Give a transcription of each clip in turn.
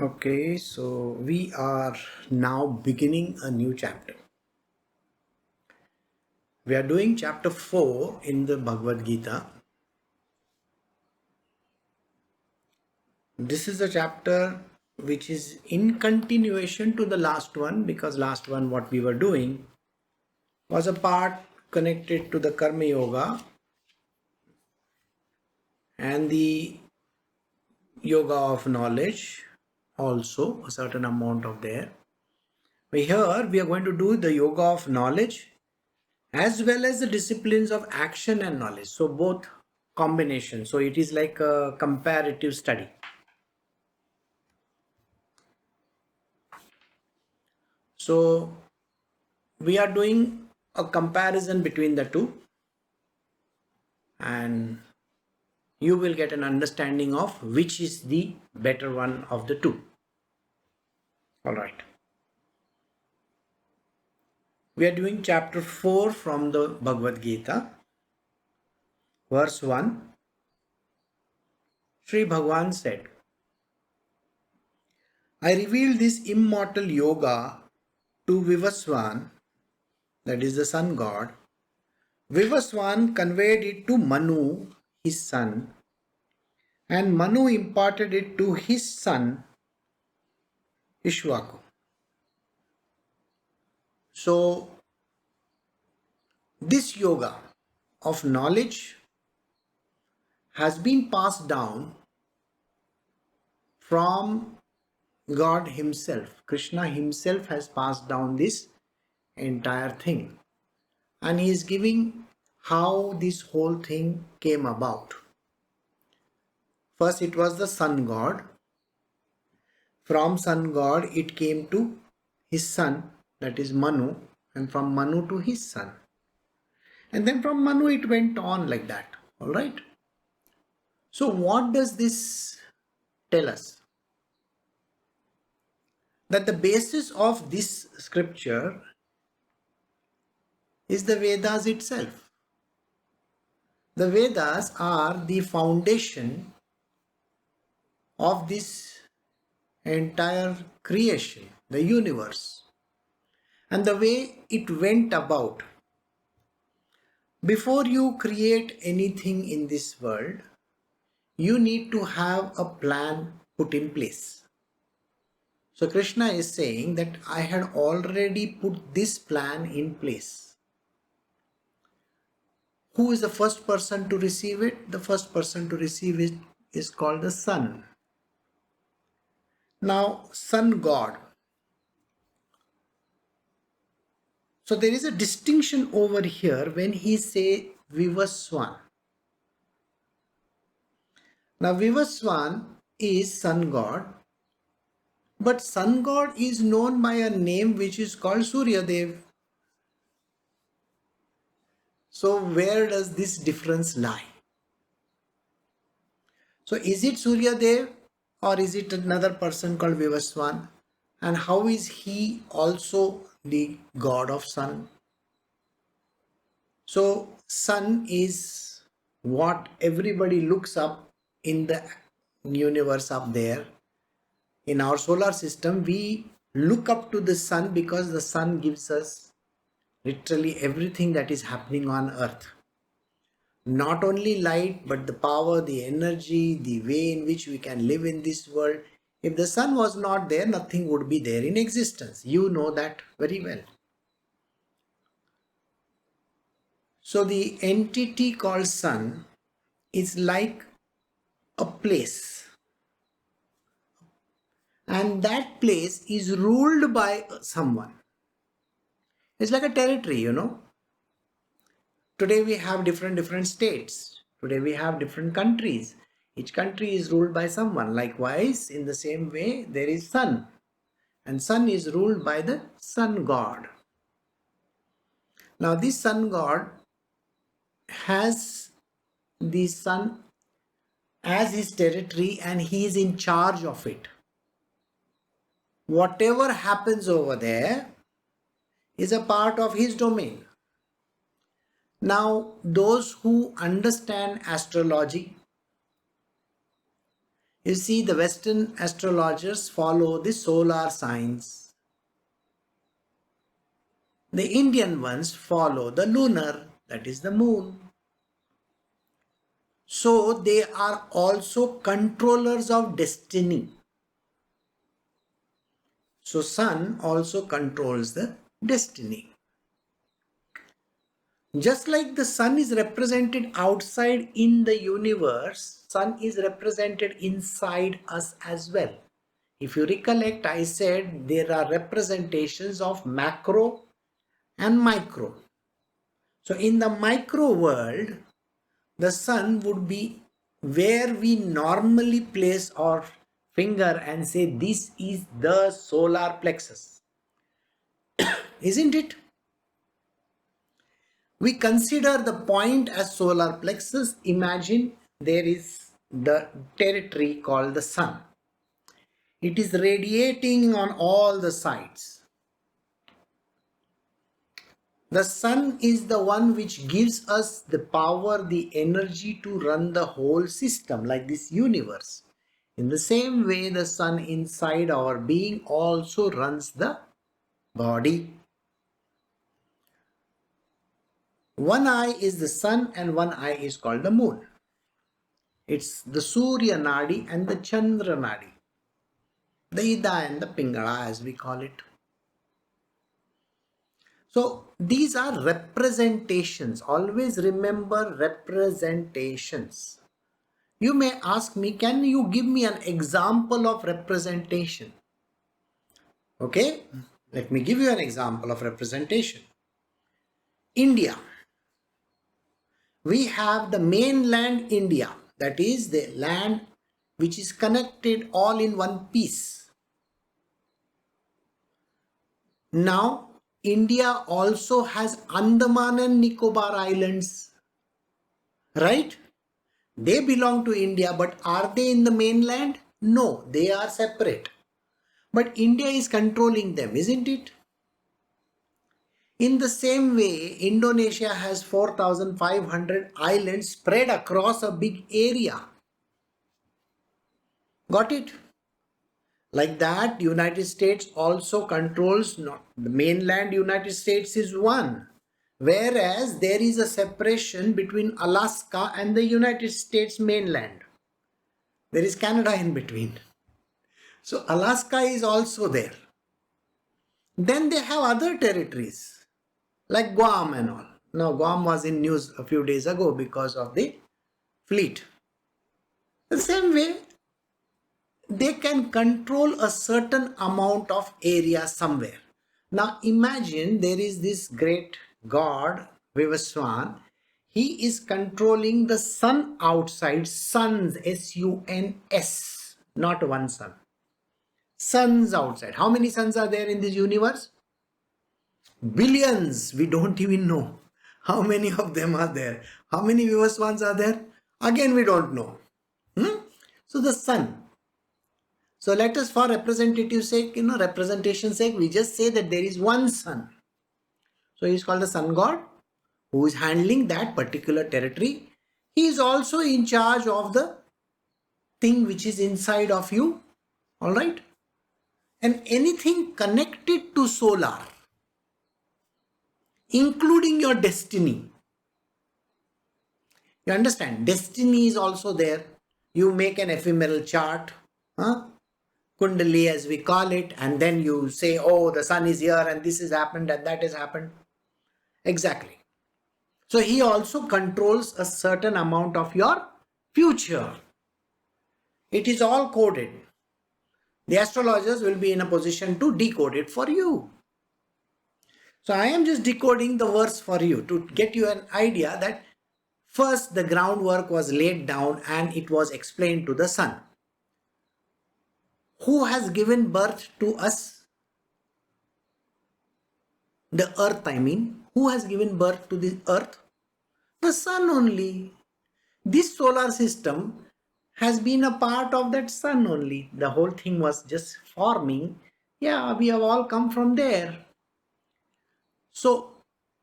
Okay, so we are now beginning a new chapter. We are doing chapter 4 in the Bhagavad Gita. This is a chapter which is in continuation to the last one, because last one what we were doing was a part connected to the Karma Yoga and the Yoga of Knowledge, also a certain amount of there. But here we are going to do the Yoga of Knowledge as well as the disciplines of action and knowledge. So both combination. So it is like a comparative study. So we are doing a comparison between the two, and you will get an understanding of which is the better one of the two. All right. We are doing chapter 4 from the Bhagavad Gita, verse 1. Sri Bhagavan said, I revealed this immortal yoga to Vivaswan, that is the sun god. Vivaswan conveyed it to Manu, his son, and Manu imparted it to his son Ishwaku. So, this yoga of knowledge has been passed down from God himself. Krishna himself has passed down this entire thing, and he is giving how this whole thing came about. First it was the sun god. From sun god it came to his son, that is Manu, and from Manu to his son. And then from Manu it went on like that. Alright. So what does this tell us? That the basis of this scripture is the Vedas itself. The Vedas are the foundation of this entire creation, the universe, and the way it went about. Before you create anything in this world, you need to have a plan put in place. So Krishna is saying that I had already put this plan in place. Who is the first person to receive it? The first person to receive it is called the sun. Now, sun god. So there is a distinction over here when he say Vivaswan. Now Vivaswan is sun god, but sun god is known by a name which is called Surya Dev. So where does this difference lie? So is it Surya Dev or is it another person called Vivaswan? And how is he also the god of sun? So sun is what everybody looks up in the universe up there. In our solar system, we look up to the sun because the sun gives us literally everything that is happening on earth. Not only light, but the power, the energy, the way in which we can live in this world. If the sun was not there, nothing would be there in existence. You know that very well. So the entity called sun is like a place, and that place is ruled by someone. It's like a territory, you know. Today we have different states. Today we have different countries. Each country is ruled by someone. Likewise, in the same way, there is sun, and sun is ruled by the sun god. Now this sun god has the sun as his territory, and he is in charge of it. Whatever happens over there is a part of his domain. Now, those who understand astrology, You see, the Western astrologers follow the solar signs. The Indian ones follow the lunar, that is the moon. So they are also controllers of destiny. So sun also controls the destiny. Just like the sun is represented outside in the universe, sun is represented inside us as well. If you recollect, I said there are representations of macro and micro. So in the micro world, the sun would be where we normally place our finger and say this is the solar plexus. Isn't it? We consider the point as solar plexus. Imagine there is the territory called the sun. It is radiating on all the sides. The sun is the one which gives us the power, the energy to run the whole system, like this universe. In the same way, the sun inside our being also runs the body. One eye is the sun and one eye is called the moon. It's the Surya Nadi and the Chandra Nadi. The Ida and the Pingala, as we call it. So these are representations. Always remember representations. You may ask me, can you give me an example of representation? Okay, let me give you an example of representation. India. We have the mainland India, that is the land which is connected all in one piece. Now, India also has Andaman and Nicobar Islands, right? They belong to India, but are they in the mainland? No, they are separate. But India is controlling them, isn't it? In the same way, Indonesia has 4,500 islands spread across a big area. Got it? Like that, United States also controls, not the mainland United States is one. Whereas there is a separation between Alaska and the United States mainland. There is Canada in between. So Alaska is also there. Then they have other territories like Guam and all. Now Guam was in news a few days ago because of the fleet. The same way, they can control a certain amount of area somewhere. Now imagine there is this great god Vivaswan. He is controlling the sun outside, suns, S-U-N-S, not one sun. Suns outside. How many suns are there in this universe? Billions. We don't even know how many of them are there. How many Vivaswans are there? Again, we don't know. So the sun. So let us, for representative sake, representation sake, we just say that there is one sun. So he is called the sun god who is handling that particular territory. He is also in charge of the thing which is inside of you. All right. And anything connected to solar, including your destiny. You understand? Destiny is also there. You make an ephemeral chart. Kundali as we call it, and then you say, oh, the sun is here and this has happened and that has happened. Exactly. So he also controls a certain amount of your future. It is all coded. The astrologers will be in a position to decode it for you. So I am just decoding the verse for you to get you an idea that first the groundwork was laid down and it was explained to the sun. Who has given birth to us? The earth, I mean. Who has given birth to the earth? The sun only. This solar system has been a part of that sun only. The whole thing was just forming. Yeah, we have all come from there. So,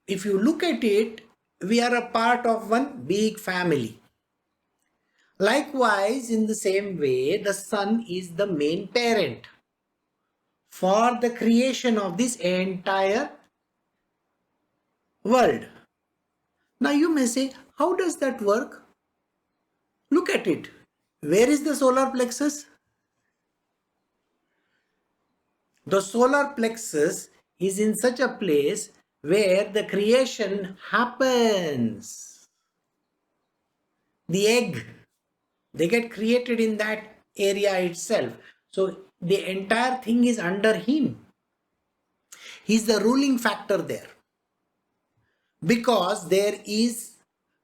if you look at it, we are a part of one big family. Likewise, in the same way, the sun is the main parent for the creation of this entire world. Now you may say, how does that work? Look at it. Where is the solar plexus? The solar plexus is in such a place where the creation happens. The egg, they get created in that area itself. So the entire thing is under him. He's the ruling factor there. Because there is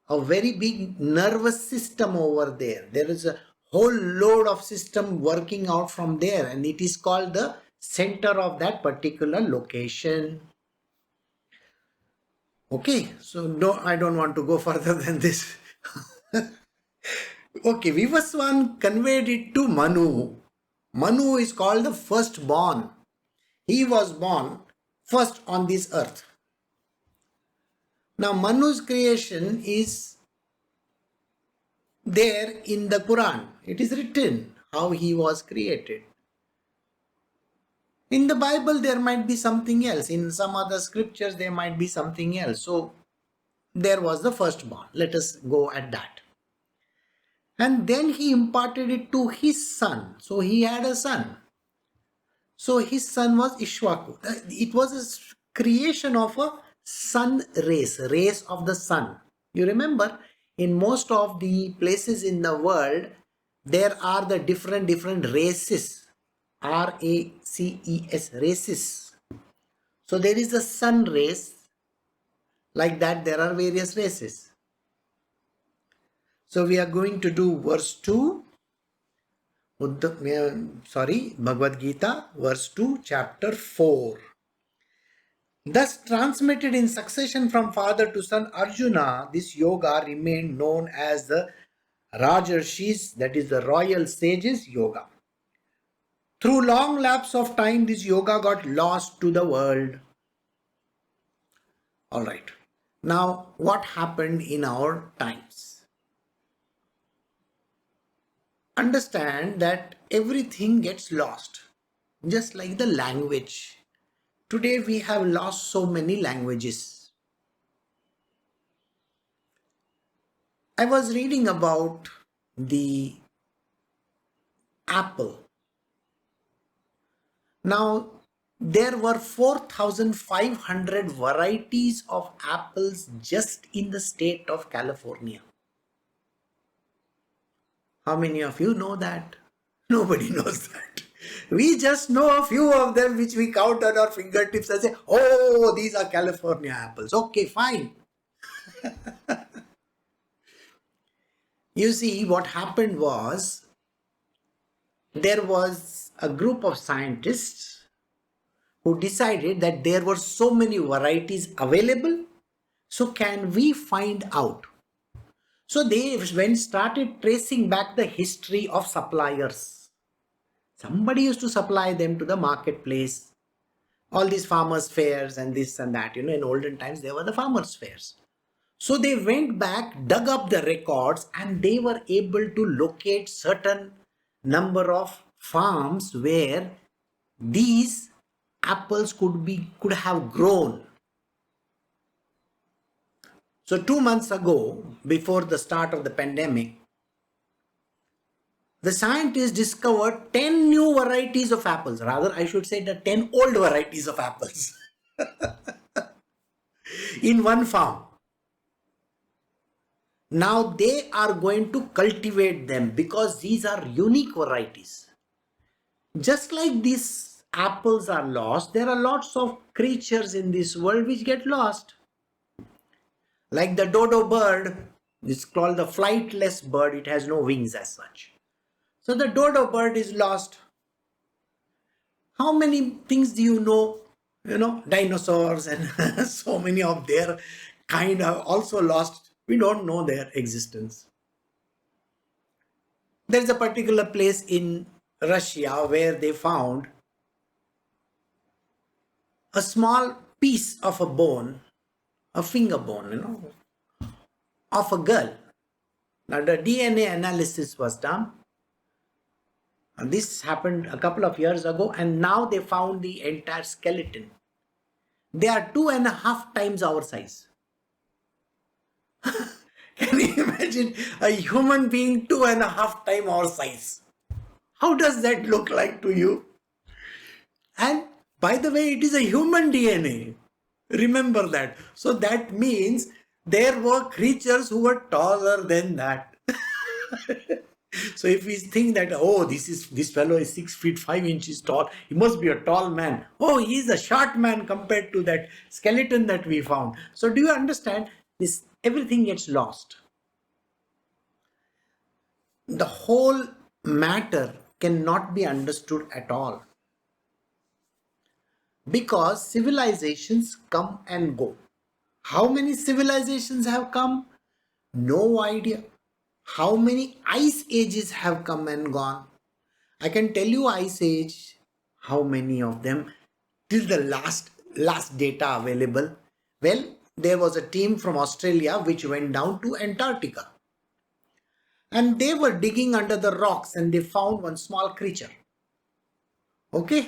a very big nervous system over there. There is a whole load of system working out from there, and it is called the center of that particular location. Okay, so no, I don't want to go further than this. Okay, Vivaswan conveyed it to Manu. Manu is called the firstborn. He was born first on this earth. Now Manu's creation is there in the Quran. It is written how he was created. In the Bible there might be something else. In some other scriptures there might be something else. So there was the firstborn. Let us go at that. And then he imparted it to his son. So he had a son. So his son was Ishwaku. It was a creation of a sun race of the sun. You remember, in most of the places in the world, there are the different races. RACES, races. So there is a sun race. Like that, there are various races. So we are going to do verse 2. Bhagavad Gita, verse 2, chapter 4. Thus transmitted in succession from father to son Arjuna, this yoga remained known as the Rajarshis, that is the royal sages yoga. Through long lapse of time, this yoga got lost to the world. Alright. Now, what happened in our times? Understand that everything gets lost, just like the language. Today we have lost so many languages. I was reading about the apple. Now, there were 4,500 varieties of apples just in the state of California. How many of you know that? Nobody knows that. We just know a few of them which we count on our fingertips and say, oh, these are California apples. Okay, fine. You see, what happened was, there was a group of scientists who decided that there were so many varieties available, so can we find out? So they started tracing back the history of suppliers. Somebody used to supply them to the marketplace. All these farmers' fairs and this and that. In olden times, there were the farmers' fairs. So they went back, dug up the records, and they were able to locate certain number of farms where these apples could have grown. So 2 months ago, before the start of the pandemic, the scientists discovered 10 new varieties of apples. Rather, I should say the 10 old varieties of apples in one farm. Now they are going to cultivate them because these are unique varieties. Just like these apples are lost, there are lots of creatures in this world which get lost. Like the dodo bird, it's called the flightless bird. It has no wings as such. So the dodo bird is lost. How many things do you know? Dinosaurs and so many of their kind are also lost. We don't know their existence. There's a particular place in Russia where they found a small piece of a bone, a finger bone, of a girl. Now the DNA analysis was done, and this happened a couple of years ago, and now they found the entire skeleton. They are 2.5 times our size. Can you imagine a human being 2.5 times our size? How does that look like to you? And by the way, it is a human DNA. Remember that. So that means there were creatures who were taller than that. So if we think that, oh, this fellow is 6 feet 5 inches tall, he must be a tall man. Oh, he is a short man compared to that skeleton that we found. So do you understand? This everything gets lost. The whole matter cannot be understood at all, because civilizations come and go. How many civilizations have come? No idea. How many ice ages have come and gone? I can tell you ice age, how many of them till the last data available. Well, there was a team from Australia which went down to Antarctica, and they were digging under the rocks and they found one small creature. Okay.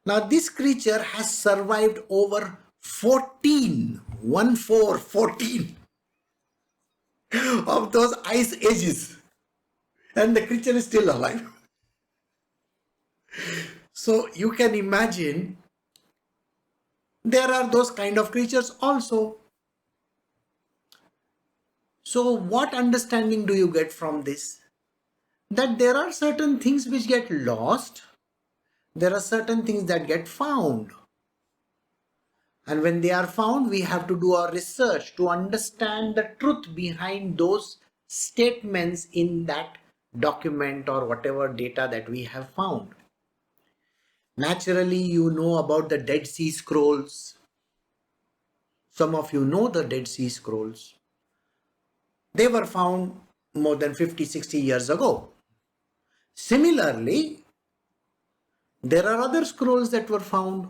Now this creature has survived over 14 of those ice ages, and the creature is still alive. So you can imagine there are those kind of creatures also. So what understanding do you get from this? That there are certain things which get lost, there are certain things that get found. And when they are found, we have to do our research to understand the truth behind those statements in that document or whatever data that we have found. Naturally, you know about the Dead Sea Scrolls. Some of you know the Dead Sea Scrolls. They were found more than 50-60 years ago. Similarly, there are other scrolls that were found.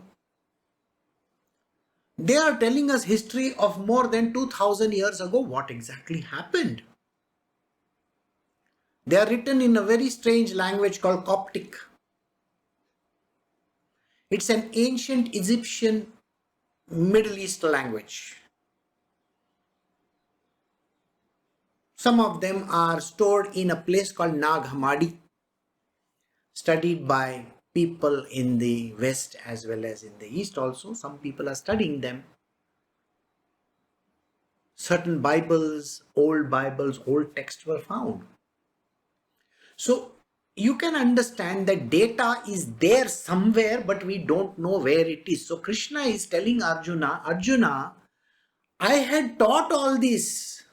They are telling us history of more than 2000 years ago. What exactly happened? They are written in a very strange language called Coptic. It's an ancient Egyptian Middle East language. Some of them are stored in a place called Nag Hammadi, studied by people in the West as well as in the East also. Some people are studying them. Certain Bibles, old texts were found. So you can understand that data is there somewhere, but we don't know where it is. So Krishna is telling Arjuna, I had taught all this.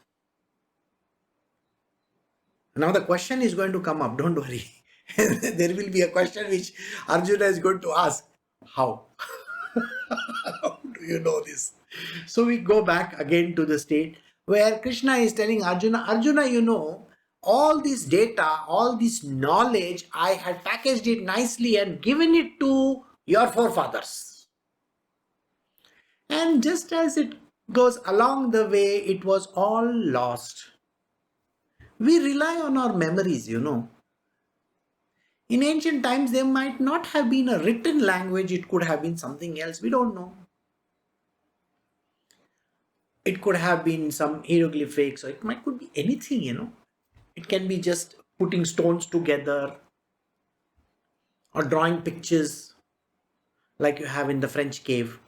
Now the question is going to come up, don't worry. There will be a question which Arjuna is going to ask. How? How do you know this? So we go back again to the state where Krishna is telling Arjuna, you know, all this data, all this knowledge, I had packaged it nicely and given it to your forefathers. And just as it goes along the way, it was all lost. We rely on our memories, you know. In ancient times, there might not have been a written language. It could have been something else. We don't know. It could have been some hieroglyphics, or it could be anything, you know. It can be just putting stones together or drawing pictures like you have in the French cave.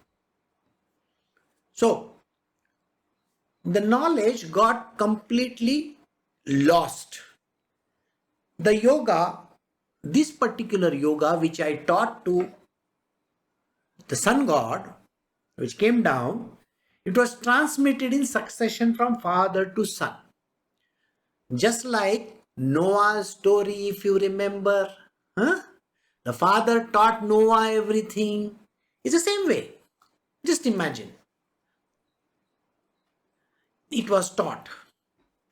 So the knowledge got completely lost. The yoga, this particular yoga which I taught to the sun god, which came down, it was transmitted in succession from father to son. Just like Noah's story, if you remember, the father taught Noah everything. It's the same way. Just imagine. It was taught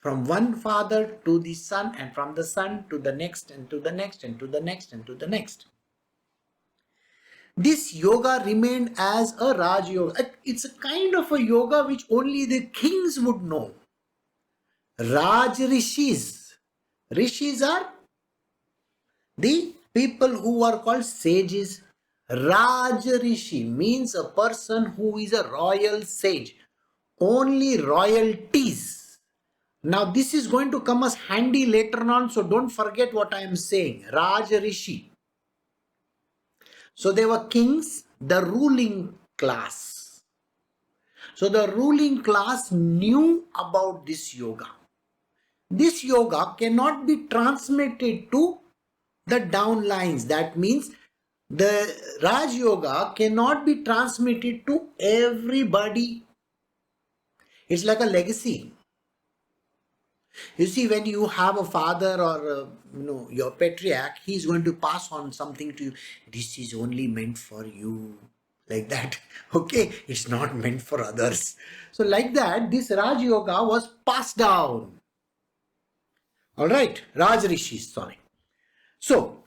from one father to the son, and from the son to the next, and to the next, and to the next, and to the next. This yoga remained as a Raj Yoga. It's a kind of a yoga which only the kings would know. Raj Rishis. Rishis are the people who are called sages. Raj Rishi means a person who is a royal sage. Only royalties. Now this is going to come as handy later on, so don't forget what I am saying. Raj Rishi. So they were kings, the ruling class. So the ruling class knew about this yoga. This yoga cannot be transmitted to the downlines. That means the Raj Yoga cannot be transmitted to everybody. It's like a legacy. You see, when you have a father or your patriarch, he's going to pass on something to you. This is only meant for you. Like that. Okay, it's not meant for others. So like that, this Raj Yoga was passed down. Alright, Raj Rishis, sorry. So,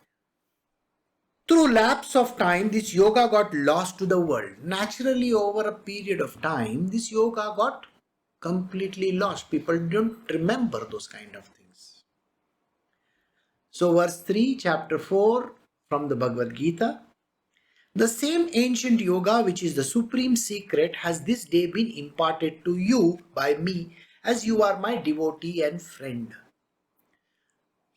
through lapse of time, this yoga got lost to the world. Naturally, over a period of time, this yoga got completely lost. People don't remember those kind of things. So, verse 3, chapter 4 from the Bhagavad Gita. The same ancient yoga, which is the supreme secret, has this day been imparted to you by me, as you are my devotee and friend.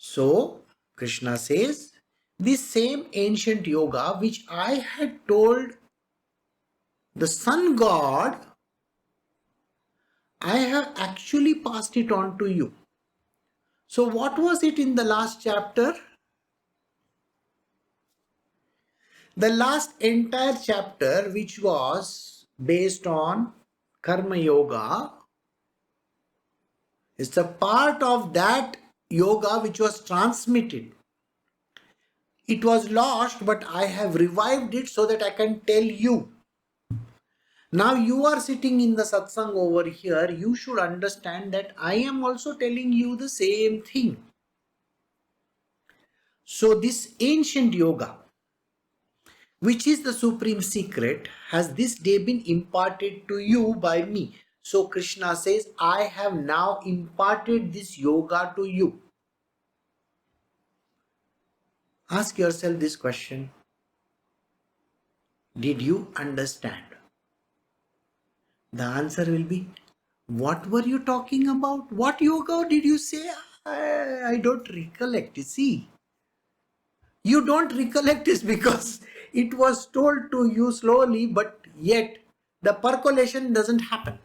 So, Krishna says, this same ancient yoga which I had told the sun god, I have actually passed it on to you. So what was it in the last chapter? The last entire chapter, which was based on Karma Yoga, is a part of that yoga which was transmitted. It was lost, but I have revived it so that I can tell you. Now you are sitting in the satsang over here, you should understand that I am also telling you the same thing. So this ancient yoga, which is the supreme secret, has this day been imparted to you by me. So Krishna says, I have now imparted this yoga to you. Ask yourself this question. Did you understand? The answer will be, what were you talking about? What yoga did you say? I don't recollect. You see, you don't recollect is because it was told to you slowly, but yet the percolation doesn't happen.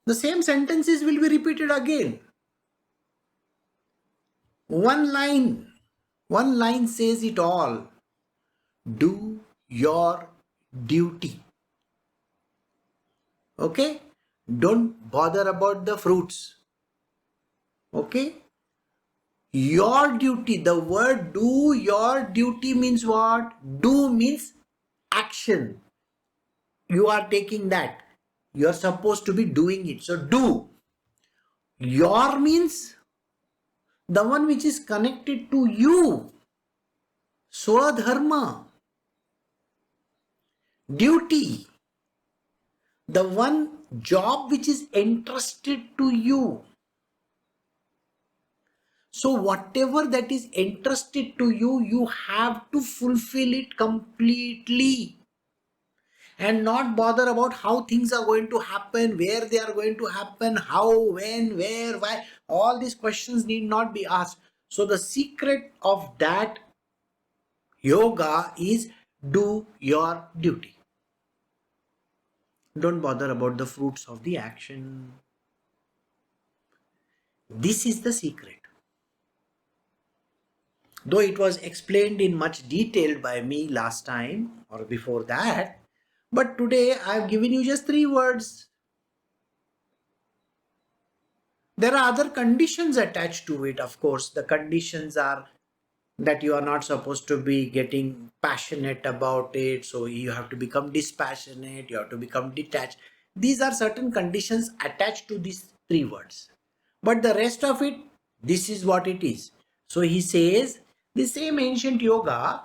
The same sentences will be repeated again. One line says it all. Do your duty. Okay? Don't bother about the fruits. Okay? Your duty. The word do your duty means what? Do means action. You are taking that. You are supposed to be doing it. So do. Your means the one which is connected to you. Swadharma. Duty. The one job which is entrusted to you. So whatever that is entrusted to you, you have to fulfill it completely. And not bother about how things are going to happen, where they are going to happen, how, when, where, why. All these questions need not be asked. So the secret of that yoga is do your duty. Don't bother about the fruits of the action. This is the secret. Though it was explained in much detail by me last time or before that, but today I have given you just 3 words. There are other conditions attached to it, of course. The conditions are that you are not supposed to be getting passionate about it, so you have to become dispassionate, you have to become detached. These are certain conditions attached to these 3 words. But the rest of it, this is what it is. So he says, the same ancient yoga,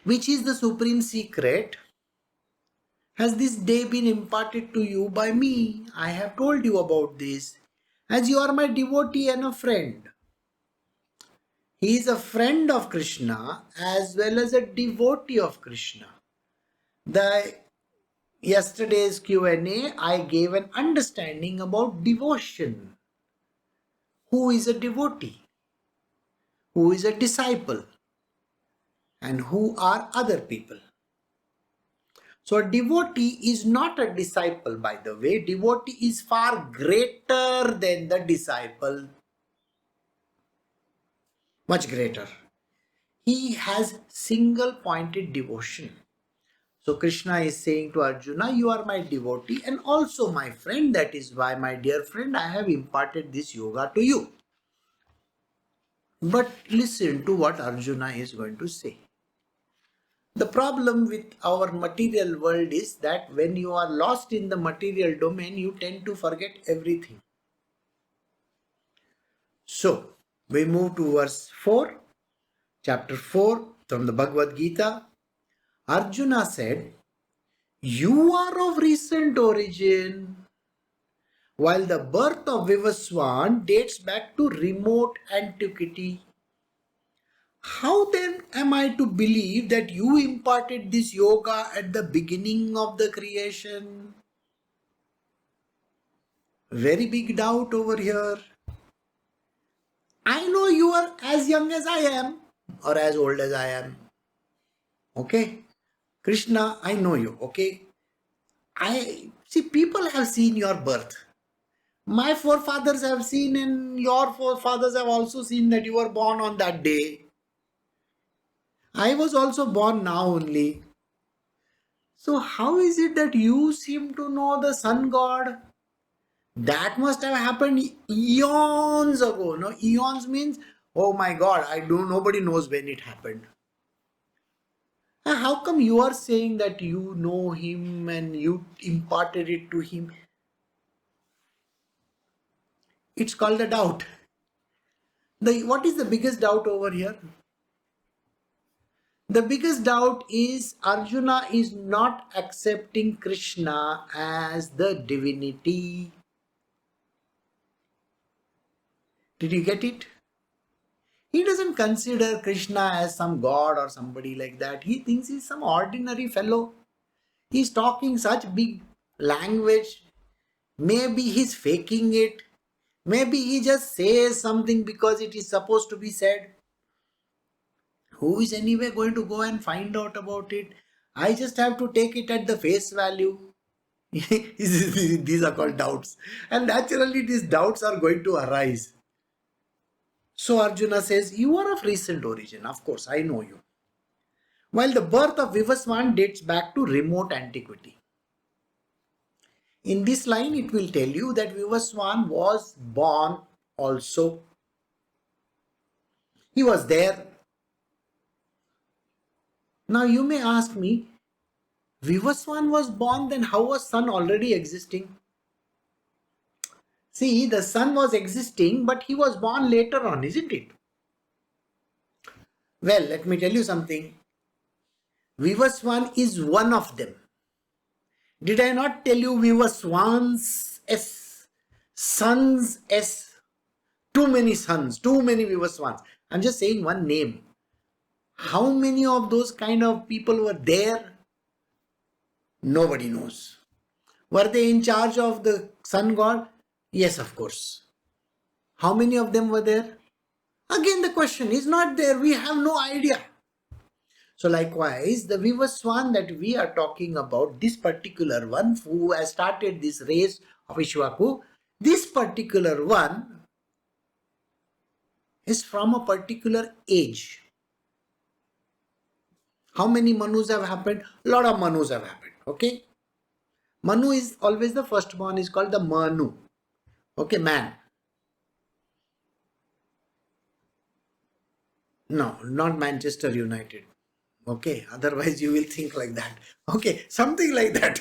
which is the supreme secret, Has this day been imparted to you by me? I have told you about this, as you are my devotee and a friend. He is a friend of Krishna as well as a devotee of Krishna. The yesterday's Q&A, I gave an understanding about devotion. Who is a devotee? Who is a disciple? And who are other people? So a devotee is not a disciple, by the way. Devotee is far greater than the disciple. Much greater. He has single pointed devotion. So Krishna is saying to Arjuna, you are my devotee and also my friend. That is why, my dear friend, I have imparted this yoga to you. But listen to what Arjuna is going to say. The problem with our material world is that when you are lost in the material domain, you tend to forget everything. So, we move to verse 4, chapter 4 from the Bhagavad Gita. Arjuna said, you are of recent origin, while the birth of Vivaswan dates back to remote antiquity. How then am I to believe that you imparted this yoga at the beginning of the creation? Very big doubt over here. I know you are as young as I am or as old as I am. Okay? Krishna, I know you. Okay? I see, people have seen your birth. My forefathers have seen, and your forefathers have also seen that you were born on that day. I was also born now only. So how is it that you seem to know the sun god? That must have happened eons ago. No, eons means, oh my god, nobody knows when it happened. How come you are saying that you know him and you imparted it to him? It's called a doubt. What is the biggest doubt over here? The biggest doubt is Arjuna is not accepting Krishna as the divinity. Did you get it? He doesn't consider Krishna as some god or somebody like that. He thinks he's some ordinary fellow. He's talking such big language. Maybe he's faking it. Maybe he just says something because it is supposed to be said. Who is anyway going to go and find out about it? I just have to take it at the face value. These are called doubts. And naturally, these doubts are going to arise. So Arjuna says, you are of recent origin. Of course, I know you. While the birth of Vivaswan dates back to remote antiquity. In this line, it will tell you that Vivaswan was born also. He was there. Now you may ask me, Vivaswan was born, then how was sun already existing? See, the sun was existing, but he was born later on, isn't it? Well, let me tell you something. Vivaswan is one of them. Did I not tell you Vivaswans S, sons S? Too many sons, too many Vivaswans. I'm just saying one name. How many of those kind of people were there? Nobody knows. Were they in charge of the sun god? Yes, of course. How many of them were there? Again, the question is not there. We have no idea. So likewise, the Vivaswan that we are talking about, this particular one who has started this race of Ishwaku, this particular one is from a particular age. How many Manus have happened? A lot of Manus have happened. Okay. Manu is always the firstborn, is called the Manu. Okay, man. No, not Manchester United. Okay, otherwise you will think like that. Okay, something like that.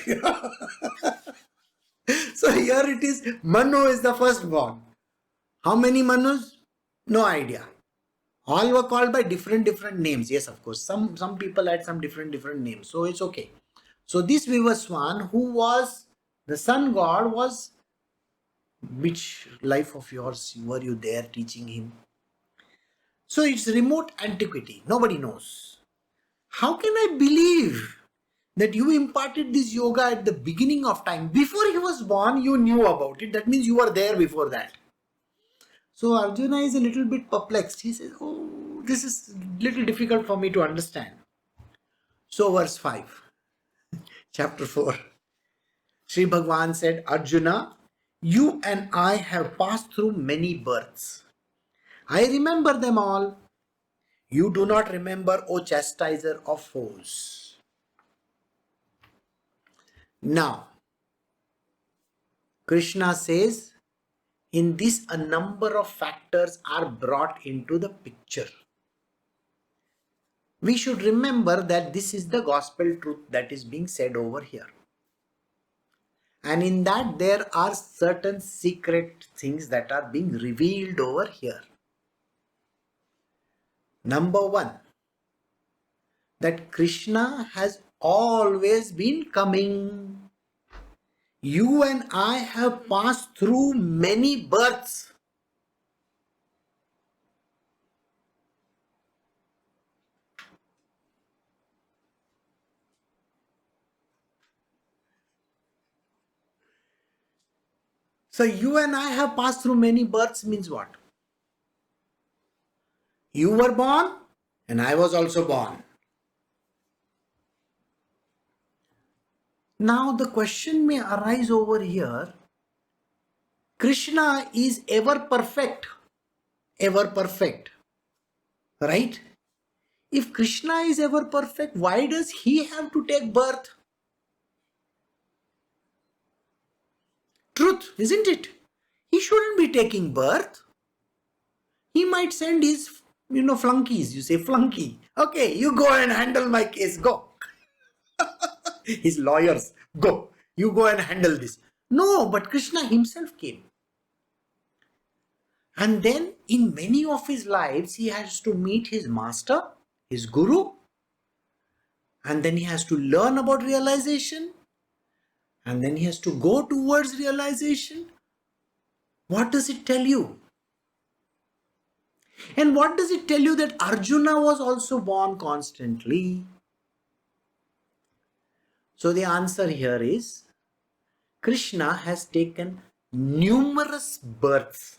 So here it is, Manu is the firstborn. How many Manus? No idea. All were called by different names. Yes, of course. Some people had some different names. So it's okay. So this Vivaswan, who was the sun god, was which life of yours were you there teaching him? So it's remote antiquity. Nobody knows. How can I believe that you imparted this yoga at the beginning of time? Before he was born, you knew about it. That means you were there before that. So Arjuna is a little bit perplexed. He says, oh, this is little difficult for me to understand. So verse 5, chapter 4. Sri Bhagwan said, Arjuna, you and I have passed through many births. I remember them all. You do not remember, O chastiser of foes. Now, Krishna says, in this a number of factors are brought into the picture. We should remember that this is the gospel truth that is being said over here. And in that there are certain secret things that are being revealed over here. Number one, that Krishna has always been coming. You and I have passed through many births. So you and I have passed through many births means what? You were born and I was also born. Now the question may arise over here. Krishna is ever perfect, right? If Krishna is ever perfect, why does he have to take birth? Truth, isn't it? He shouldn't be taking birth. He might send his, flunkies. You say flunky. Okay, you go and handle my case. Go. His lawyers, go. You go and handle this. No, but Krishna himself came. And then in many of his lives, he has to meet his master, his guru. And then he has to learn about realization. And then he has to go towards realization. What does it tell you? And what does it tell you that Arjuna was also born constantly? So the answer here is Krishna has taken numerous births.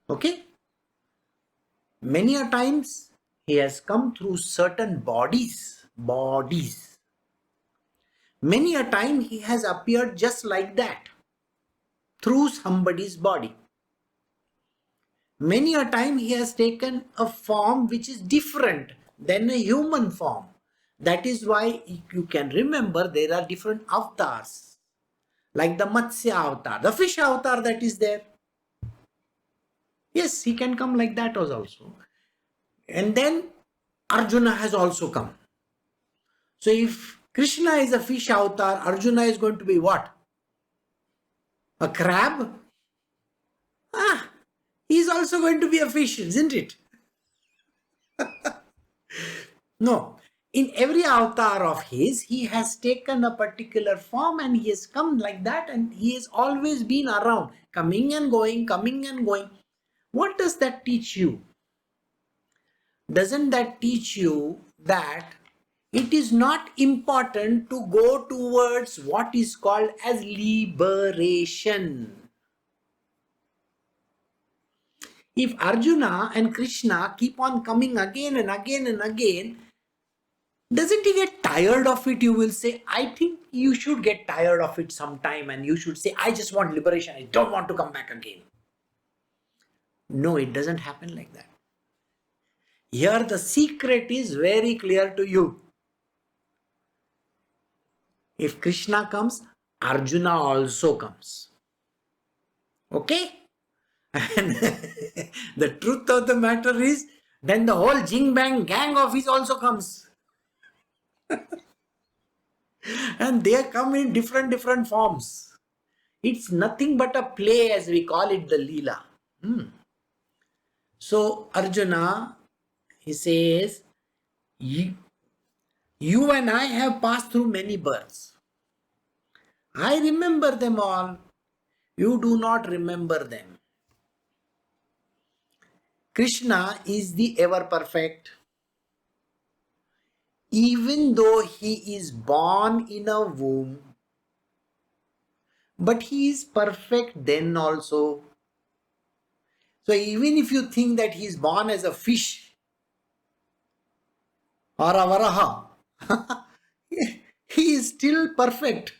Okay? Many a times he has come through certain bodies. Many a time he has appeared just like that, through somebody's body. Many a time he has taken a form which is different than a human form. That is why you can remember there are different avatars. Like the Matsya avatar, the fish avatar that is there. Yes, he can come like that also. And then Arjuna has also come. So if Krishna is a fish avatar, Arjuna is going to be what? A crab? He is also going to be a fish, isn't it? No. In every avatar of his, he has taken a particular form and he has come like that and he has always been around, coming and going, coming and going. What does that teach you? Doesn't that teach you that it is not important to go towards what is called as liberation? If Arjuna and Krishna keep on coming again and again and again, doesn't he get tired of it? You will say, I think you should get tired of it sometime and you should say, I just want liberation. I don't want to come back again. No, it doesn't happen like that. Here the secret is very clear to you. If Krishna comes, Arjuna also comes. Okay? And the truth of the matter is, then the whole Jing Bang gang of his also comes. And they come in different forms. It's nothing but a play, as we call it, the Leela. So Arjuna, he says, You and I have passed through many births. I remember them all. You do not remember them. Krishna is the ever perfect. Even though he is born in a womb, but he is perfect then also. So even if you think that he is born as a fish or a varaha, he is still perfect.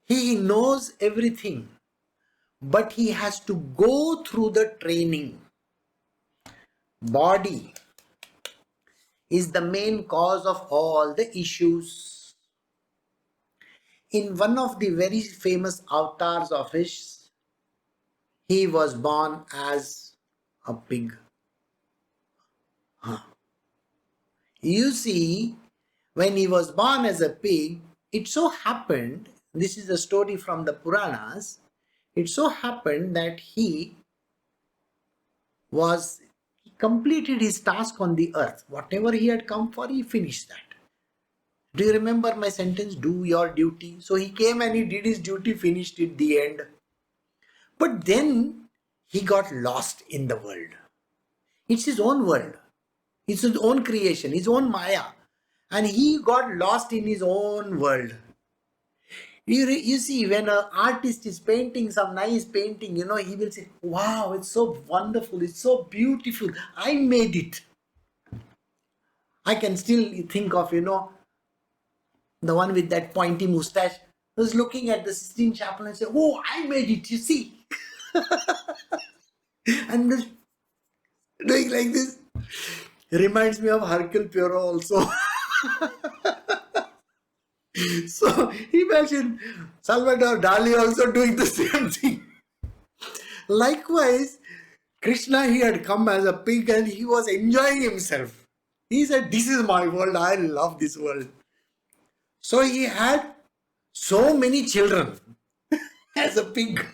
He knows everything, but he has to go through the training. Body is the main cause of all the issues. In one of the very famous avatars of his, he was born as a pig. You see, when he was born as a pig, it so happened, this is a story from the Puranas, it so happened that he completed his task on the earth. Whatever he had come for, he finished that. Do you remember my sentence? Do your duty. So he came and he did his duty, finished it, the end. But then he got lost in the world. It's his own world. It's his own creation, his own Maya. And he got lost in his own world. You see, when an artist is painting some nice painting, he will say, wow, it's so wonderful, it's so beautiful, I made it. I can still think of, the one with that pointy mustache who's looking at the Sistine Chapel and say, oh, I made it, you see. And doing like this reminds me of Hercule Poirot also. So imagine Salvador Dali also doing the same thing. Likewise, Krishna, he had come as a pig and he was enjoying himself. He said, this is my world, I love this world. So he had so many children as a pig.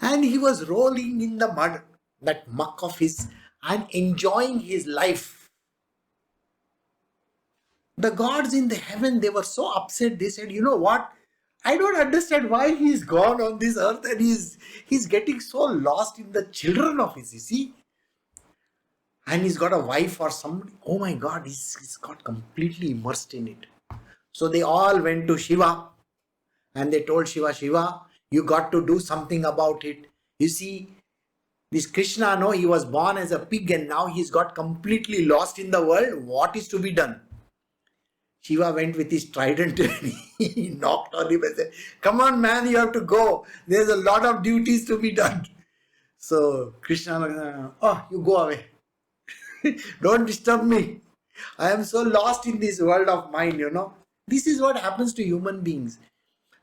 And he was rolling in the mud, that muck of his, and enjoying his life. The gods in the heaven, they were so upset. They said, you know what? I don't understand why he's gone on this earth and he's getting so lost in the children of his, you see. And he's got a wife or somebody. Oh my God, he's got completely immersed in it. So they all went to Shiva and they told Shiva, Shiva, you got to do something about it. You see, this Krishna, no, he was born as a pig and now he's got completely lost in the world. What is to be done? Shiva went with his trident and he knocked on him and said, come on man, you have to go. There's a lot of duties to be done. So Krishna, oh, you go away. Don't disturb me. I am so lost in this world of mine, This is what happens to human beings.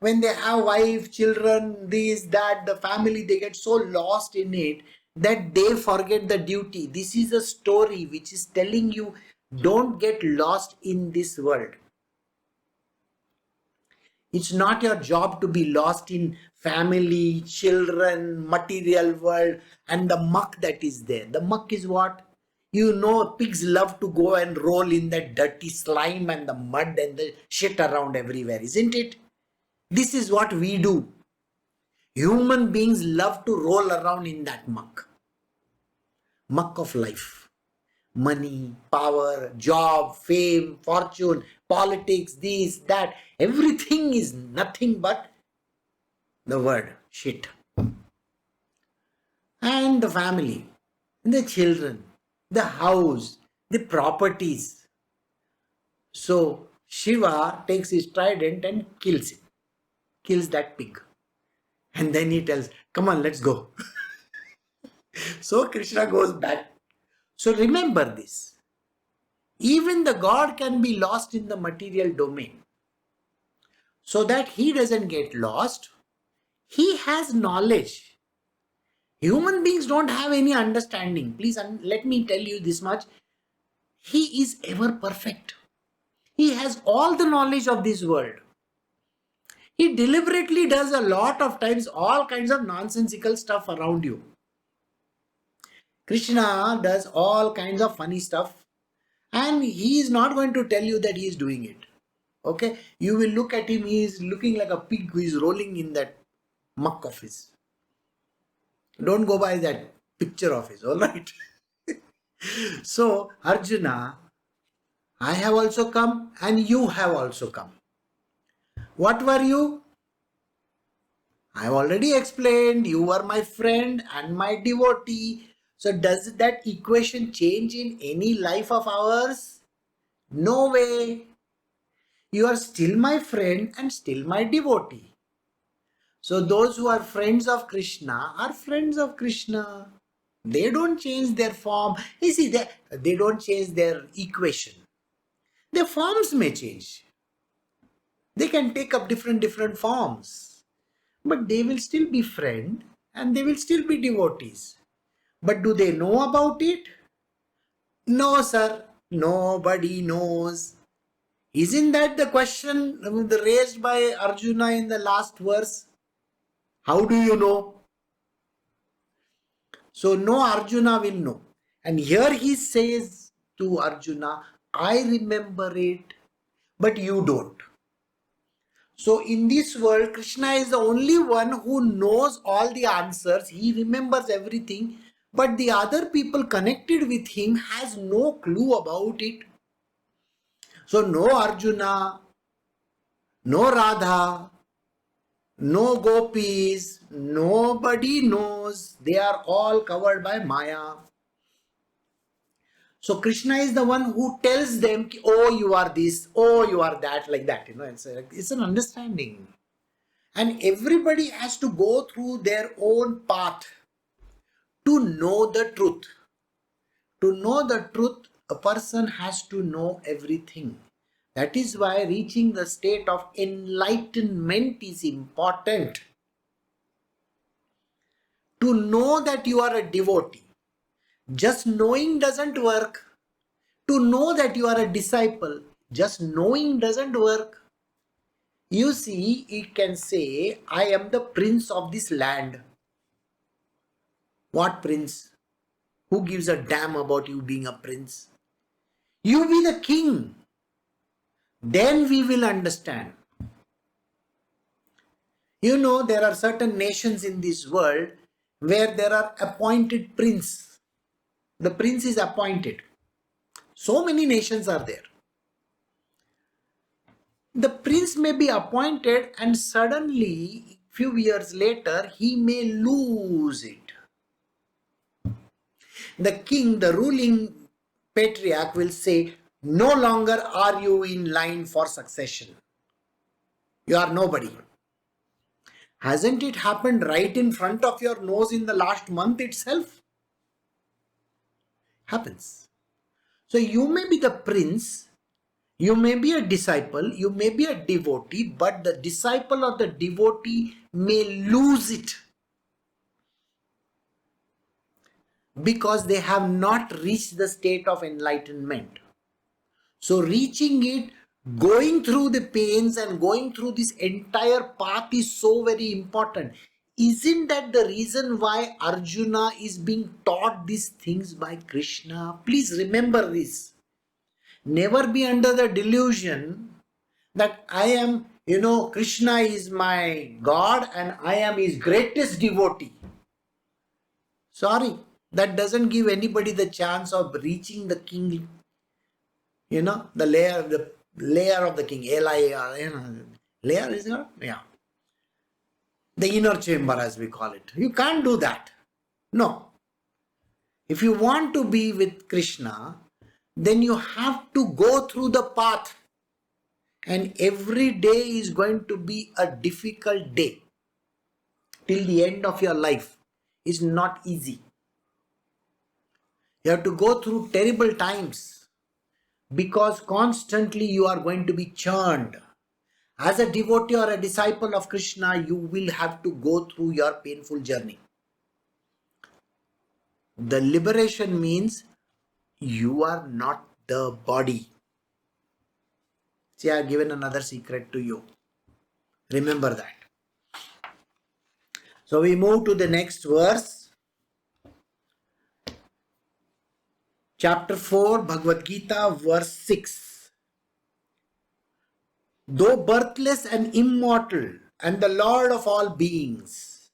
When they have wife, children, this, that, the family, they get so lost in it that they forget the duty. This is a story which is telling you, don't get lost in this world. It's not your job to be lost in family, children, material world, and the muck that is there. The muck is what? Pigs love to go and roll in that dirty slime and the mud and the shit around everywhere, isn't it? This is what we do. Human beings love to roll around in that muck. Muck of life. Money, power, job, fame, fortune, politics, this, that. Everything is nothing but the word shit. And the family, the children, the house, the properties. So Shiva takes his trident and kills it. Kills that pig. And then he tells, come on, let's go. So Krishna goes back. So remember this. Even the God can be lost in the material domain. So that he doesn't get lost, he has knowledge. Human beings don't have any understanding. Please let me tell you this much. He is ever perfect. He has all the knowledge of this world. He deliberately does a lot of times all kinds of nonsensical stuff around you. Krishna does all kinds of funny stuff And he is not going to tell you that he is doing it. Okay? You will look at him, he is looking like a pig who is rolling in that muck of his. Don't go by that picture of his, alright? So, Arjuna, I have also come and you have also come. What were you? I have already explained, you were my friend and my devotee. So, does that equation change in any life of ours? No way. You are still my friend and still my devotee. So, those who are friends of Krishna are friends of Krishna. They don't change their form. You see, they don't change their equation. Their forms may change. They can take up different forms. But they will still be friend and they will still be devotees. But do they know about it? No, sir. Nobody knows. Isn't that the question raised by Arjuna in the last verse? How do you know? So no Arjuna will know. And here he says to Arjuna, I remember it, but you don't. So in this world, Krishna is the only one who knows all the answers. He remembers everything, but the other people connected with him has no clue about it. So no Arjuna, no Radha, no gopis, nobody knows. They are all covered by Maya. So Krishna is the one who tells them, oh, you are this, oh, you are that, like that. It's an understanding. And everybody has to go through their own path to know the truth. To know the truth, a person has to know everything. That is why reaching the state of enlightenment is important. To know that you are a devotee. Just knowing doesn't work. To know that you are a disciple, just knowing doesn't work. You see, it can say, I am the prince of this land. What prince? Who gives a damn about you being a prince? You be the king. Then we will understand. You know, there are certain nations in this world where there are appointed prince. The prince is appointed. So many nations are there. The prince may be appointed and suddenly, few years later, he may lose it. The king, the ruling patriarch will say, no longer are you in line for succession. You are nobody. Hasn't it happened right in front of your nose in the last month itself? Happens. So you may be the prince, you may be a disciple, you may be a devotee, but the disciple or the devotee may lose it because they have not reached the state of enlightenment. So reaching it, going through the pains and going through this entire path is so very important. Isn't that the reason why Arjuna is being taught these things by Krishna? Please remember this. Never be under the delusion that I am, Krishna is my God and I am his greatest devotee. Sorry, that doesn't give anybody the chance of reaching the king, the layer of the king, L-I-A-R, layer is not, yeah. The inner chamber as we call it. You can't do that. No. If you want to be with Krishna, then you have to go through the path. And every day is going to be a difficult day. Till the end of your life is not easy. You have to go through terrible times because constantly you are going to be churned. As a devotee or a disciple of Krishna, you will have to go through your painful journey. The liberation means you are not the body. See, I have given another secret to you. Remember that. So we move to the next verse. chapter 4, Bhagavad Gita, verse 6. Though birthless and immortal and the Lord of all beings,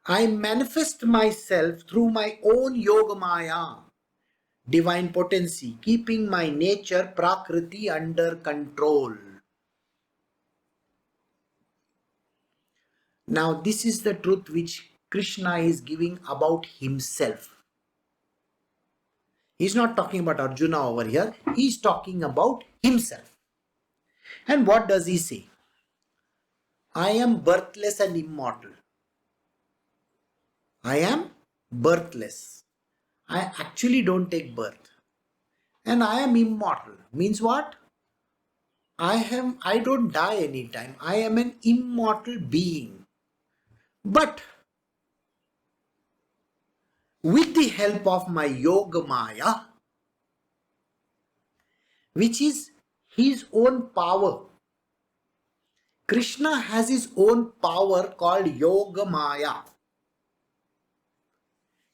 I manifest myself through my own Yogamaya, divine potency, keeping my nature, Prakriti, under control. Now, this is the truth which Krishna is giving about himself. He's not talking about Arjuna over here. He's talking about himself. And what does he say? I am birthless and immortal. I am birthless. I actually don't take birth. And I am immortal. Means what? I don't die anytime. I am an immortal being. But with the help of my Yogamaya, which is his own power, Krishna has his own power called Yogamaya.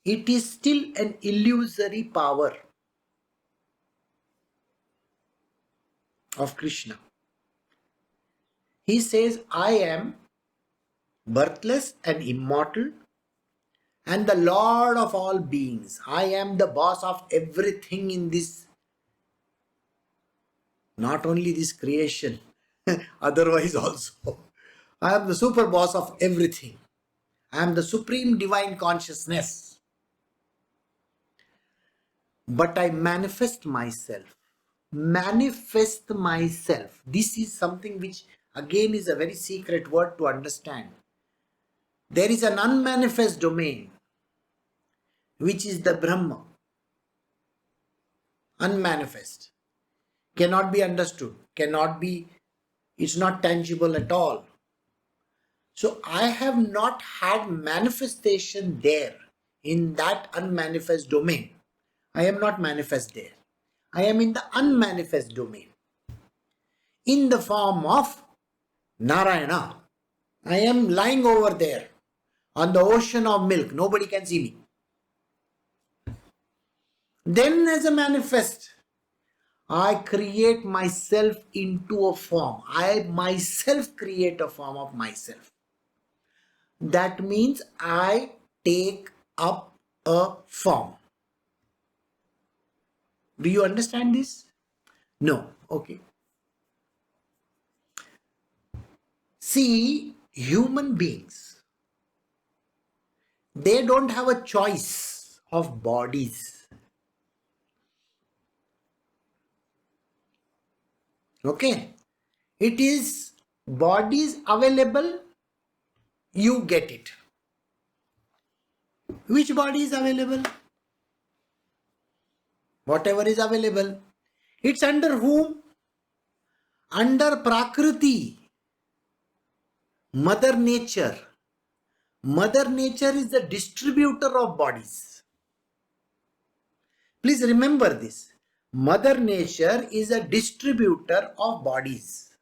It is still an illusory power of Krishna. He says, I am birthless and immortal and the Lord of all beings. I am the boss of everything in this, not only this creation, otherwise also. I am the super boss of everything. I am the supreme divine consciousness. But I manifest myself. Manifest myself. This is something which again is a very secret word to understand. There is an unmanifest domain, which is the Brahma. Unmanifest. Cannot be understood. Cannot be, it's not tangible at all. So I have not had manifestation there in that unmanifest domain. I am not manifest there. I am in the unmanifest domain. In the form of Narayana. I am lying over there on the ocean of milk. Nobody can see me. Then as a manifest, I create myself into a form. I myself create a form of myself. That means I take up a form. Do you understand this? No. Okay. See, human beings, they don't have a choice of bodies. Okay. It is bodies available, you get it. Which body is available? Whatever is available. It's under whom? Under Prakriti. Mother Nature. Mother Nature is the distributor of bodies. Please remember this. Mother Nature is a distributor of bodies.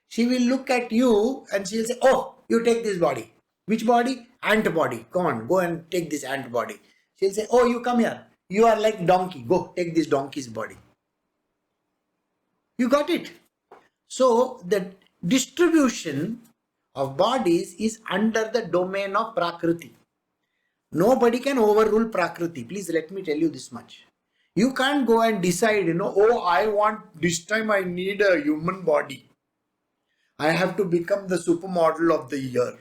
She will look at you and she will say, oh, you take this body. Which body? Ant body. Come on, go and take this ant body. She'll say, oh, you come here. You are like donkey. Go take this donkey's body. You got it? So the distribution of bodies is under the domain of Prakriti. Nobody can overrule Prakriti. Please let me tell you this much. You can't go and decide, oh, I want, this time I need a human body. I have to become the supermodel of the year.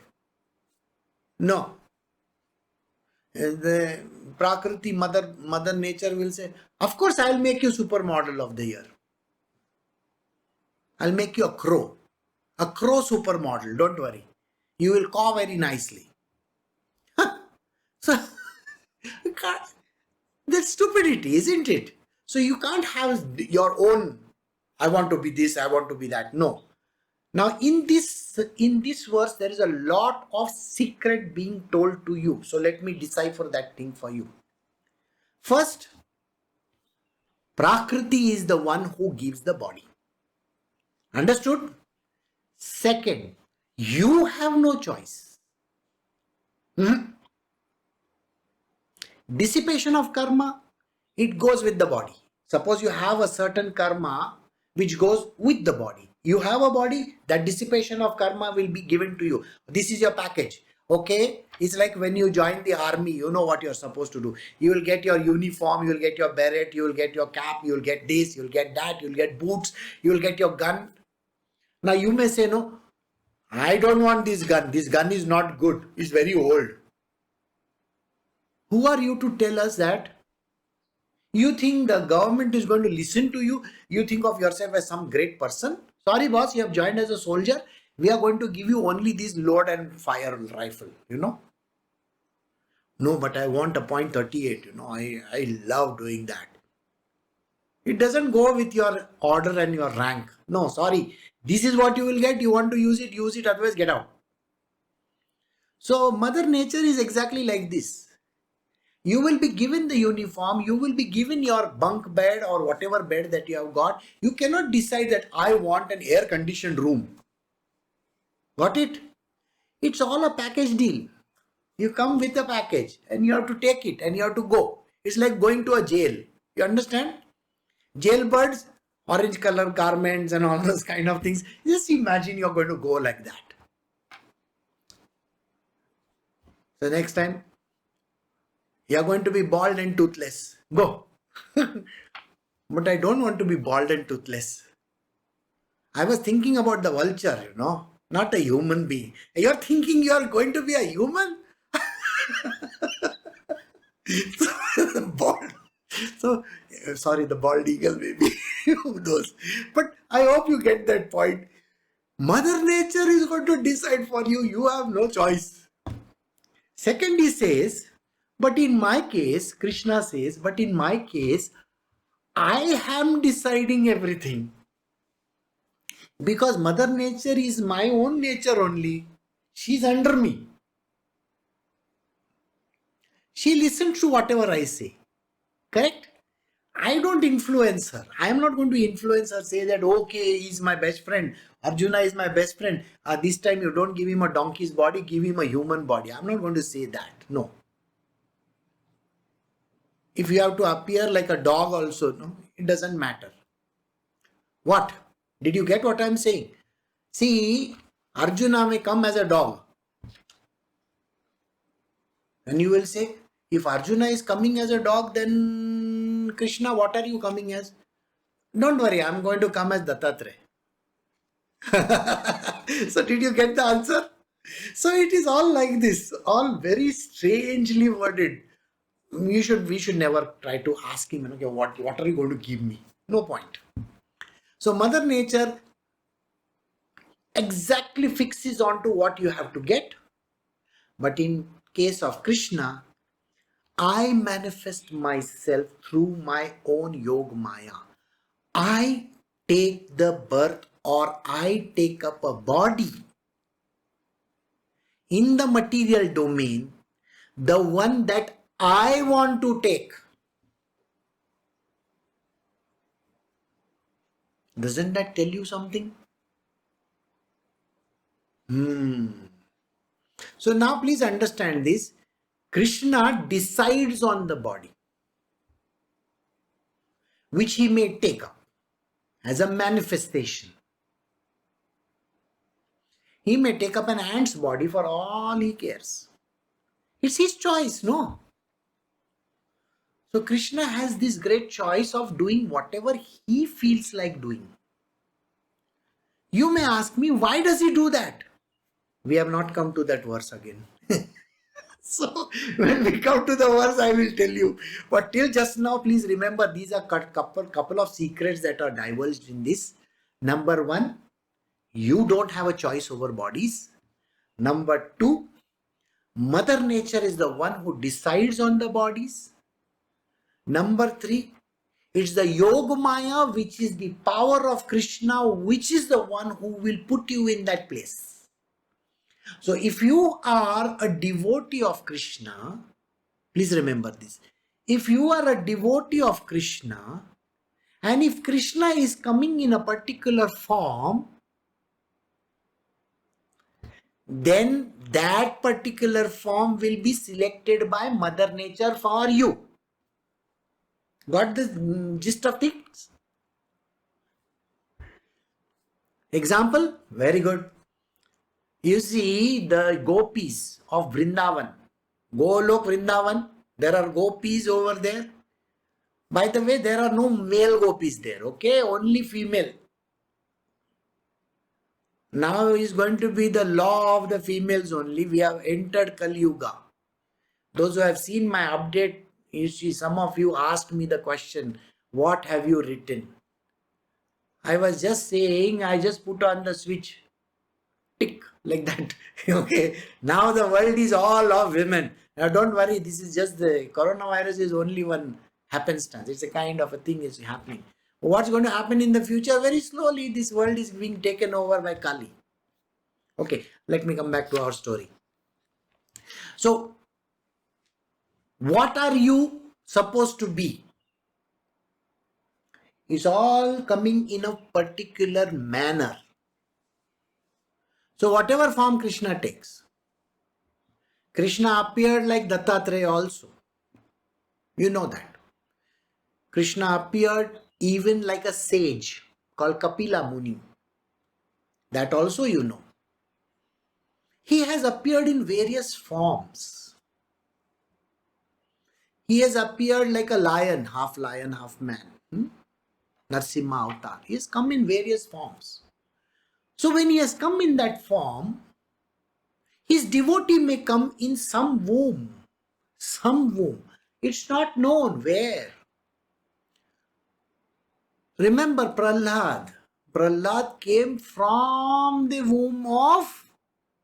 No. The Prakriti, Mother Nature will say, of course I'll make you supermodel of the year. I'll make you a crow supermodel, don't worry. You will caw very nicely. So, that's stupidity, isn't it? So you can't have your own, I want to be this, I want to be that. No. Now in this verse, there is a lot of secret being told to you. So let me decipher that thing for you. First, Prakriti is the one who gives the body. Understood? Second, you have no choice. Dissipation of karma it goes with the body. Suppose you have a certain karma which goes with the body. You have a body, that dissipation of karma will be given to you. This is your package. Okay, it's like when you join the army, you know what you're supposed to do. You will get your uniform, you will get your beret, you will get your cap, you will get this, you will get that, you will get boots, you will get your gun. Now you may say, no, I don't want this gun. This gun is not good. It's very old. Who are you to tell us that? You think the government is going to listen to you? You think of yourself as some great person? Sorry, boss, you have joined as a soldier. We are going to give you only this load and fire rifle, No, but I want a .38, I love doing that. It doesn't go with your order and your rank. No, sorry. This is what you will get. You want to use it, otherwise get out. So Mother Nature is exactly like this. You will be given the uniform, you will be given your bunk bed or whatever bed that you have got. You cannot decide that I want an air-conditioned room. Got it? It's all a package deal. You come with a package and you have to take it and you have to go. It's like going to a jail. You understand? Jailbirds, orange color garments and all those kind of things. Just imagine you're going to go like that. So next time, you're going to be bald and toothless. Go. But I don't want to be bald and toothless. I was thinking about the vulture, not a human being. You're thinking you're going to be a human? Bald. So, sorry, the bald eagle maybe. Those. But I hope you get that point. Mother Nature is going to decide for you. You have no choice. Second, he says, but in my case, Krishna says, but in my case, I am deciding everything. Because Mother Nature is my own nature only. She's under me. She listens to whatever I say. Correct? I don't influence her. I am not going to influence her, say that, okay, he's my best friend. Arjuna is my best friend. This time you don't give him a donkey's body, give him a human body. I'm not going to say that. No. If you have to appear like a dog also, no, it doesn't matter. What? Did you get what I'm saying? See, Arjuna may come as a dog. And you will say, if Arjuna is coming as a dog, then Krishna, what are you coming as? Don't worry, I'm going to come as Dattatreya. So did you get the answer? So it is all like this, all very strangely worded. We should never try to ask him, okay, what are you going to give me? No point. So Mother Nature exactly fixes onto what you have to get. But in case of Krishna, I manifest myself through my own Yog Maya. I take the birth or I take up a body in the material domain, the one that I want to take. Doesn't that tell you something? So now please understand this. Krishna decides on the body, which he may take up as a manifestation. He may take up an ant's body for all he cares. It's his choice, no? So Krishna has this great choice of doing whatever he feels like doing. You may ask me, why does he do that? We have not come to that verse again. So when we come to the verse, I will tell you. But till just now, please remember, these are couple of secrets that are divulged in this. Number one, you don't have a choice over bodies. Number two, Mother Nature is the one who decides on the bodies. Number three, it's the Yoga Maya, which is the power of Krishna, which is the one who will put you in that place. So if you are a devotee of Krishna, please remember this. If you are a devotee of Krishna, and if Krishna is coming in a particular form, then that particular form will be selected by Mother Nature for you. Got the gist of things? Example? Very good. You see the gopis of Vrindavan. Golok Vrindavan. There are gopis over there. By the way, there are no male gopis there, okay? Only female. Now is going to be the law of the females only. We have entered Kali Yuga. Those who have seen my update, you see, some of you asked me the question, what have you written? I was just saying, I just put on the switch. Tick, like that. Okay. Now the world is all of women. Now don't worry, this is just the coronavirus is only one happenstance. It's a kind of a thing is happening. What's going to happen in the future? Very slowly, this world is being taken over by Kali. Okay, let me come back to our story. So, what are you supposed to be? It's all coming in a particular manner. So, whatever form Krishna takes, Krishna appeared like Dattatreya also. You know that. Krishna appeared even like a sage called Kapila Muni. That also you know. He has appeared in various forms. He has appeared like a lion, half man. Narsimha Avatar. He has come in various forms. So when he has come in that form, his devotee may come in some womb. Some womb. It's not known where. Remember Prahlad. Prahlad came from the womb of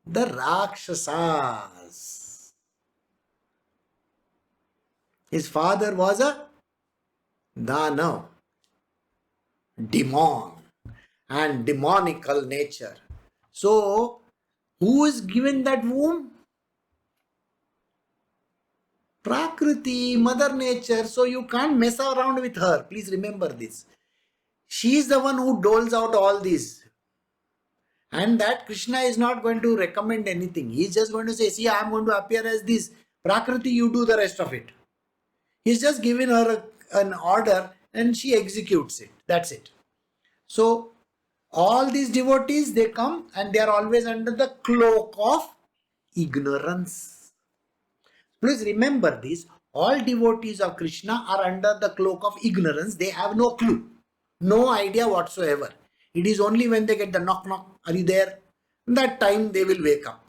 the Rakshasas. His father was a Danav, demon, and demonical nature. So, who is given that womb? Prakriti, Mother Nature. So, you can't mess around with her. Please remember this. She is the one who doles out all this. And that Krishna is not going to recommend anything. He is just going to say, see, I am going to appear as this. Prakriti, you do the rest of it. He's just given her an order and she executes it. That's it. So, all these devotees, they come and they are always under the cloak of ignorance. Please remember this. All devotees of Krishna are under the cloak of ignorance. They have no clue. No idea whatsoever. It is only when they get the knock, are you there? That time they will wake up.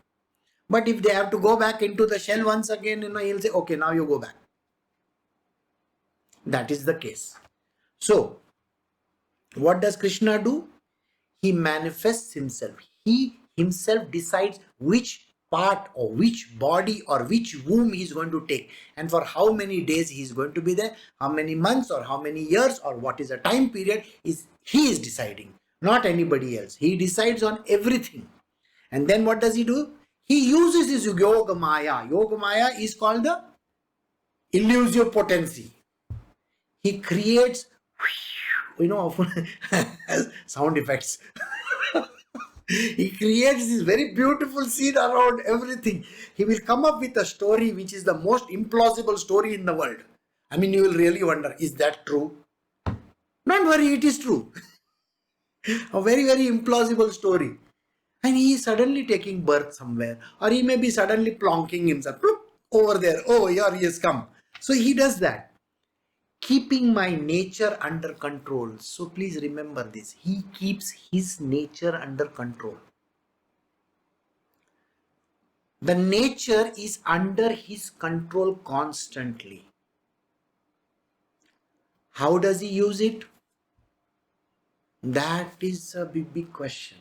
But if they have to go back into the shell once again, he'll say, okay, now you go back. That is the case. So, what does Krishna do? He manifests himself. He himself decides which part or which body or which womb he is going to take and for how many days he is going to be there, how many months or how many years or what is the time period he is deciding, not anybody else. He decides on everything. And then what does he do? He uses his Yoga Maya. Yoga Maya is called the illusive potency. He creates, sound effects. He creates this very beautiful scene around everything. He will come up with a story which is the most implausible story in the world. I mean, you will really wonder, is that true? Don't worry, it is true. A very, very implausible story. And he is suddenly taking birth somewhere. Or he may be suddenly plonking himself over there. Oh, here he has come. So he does that. Keeping my nature under control. So please remember this. He keeps his nature under control. The nature is under his control constantly. How does he use it? That is a big question.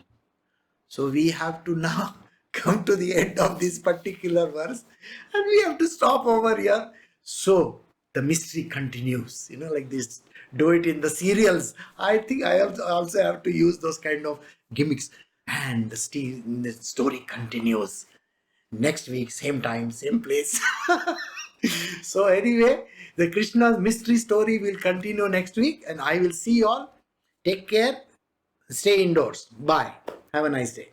So we have to now come to the end of this particular verse and we have to stop over here. So the mystery continues, like this. Do it in the serials. I think I also have to use those kind of gimmicks. And the story continues. Next week, same time, same place. So anyway, the Krishna's mystery story will continue next week and I will see you all. Take care. Stay indoors. Bye. Have a nice day.